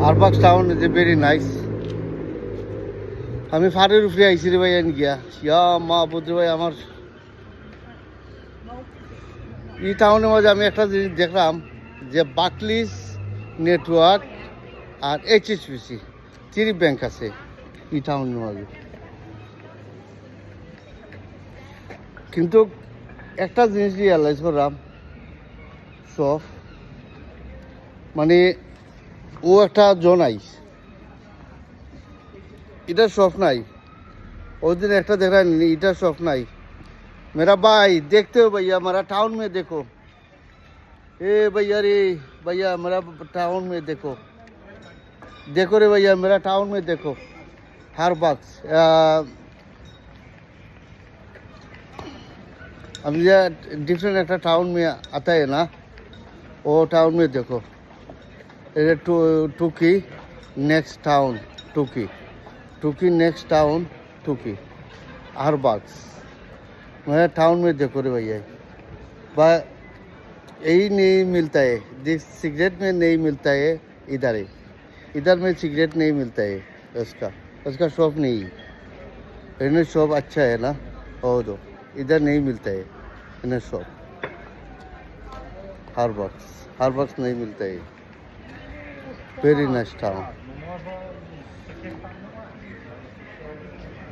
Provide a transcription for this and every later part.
Arbox town is a very nice. আমি ফারের উপরে আইছি রে ভাই আন গিয়া ইয়া মা বুদ্ধ ভাই আমার এই টাউনের মধ্যে আমি একটা জিনিস দেখলাম যে বাকলিস নেটওয়ার্ক আর এইচএসবিসি 3 ব্যাংক আছে এই টাউনের মধ্যে, কিন্তু একটা জিনিস রিয়ালাইজ করলাম সব মানে ও একটা জনাই এটা শখ নাই, ওই दिन একটা দেখা নি এটা শখ নাই। मेरा भाई देखते हो भैया हमारा टाउन में देखो, ए भैया रे भैया मेरा टाउन में देखो, देखो रे भैया मेरा टाउन में देखो। हर बक्स अब ये डिफरेंट एक टाउन में आता है ना, वो टाउन में देखो ये टूकी नेक्स्ट टाउन टूकी नेक्स्ट टाउन टूकी हर बक्स मेरा टाउन में देखो रे भैया यही नहीं मिलता है, जिस सिगरेट में नहीं मिलता है इधर में सिगरेट नहीं मिलता है, उसका शॉप नहीं, इन्हें शॉप अच्छा है ना, और दो इधर नहीं मिलता है इन्हें शॉप, हर बक्स नहीं मिलता है। Very nice town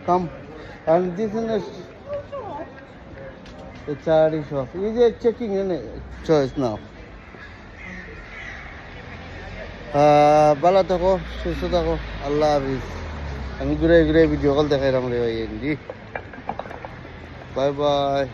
come and this is the charity shop. Is it checking in choice now? ভালো থাকো, সুস্থ থাকো, আল্লাহ হাফিজ। আমি ঘুরে ঘুরে ভিডিও কল দেখাইলাম রে ভাই, বাই বাই।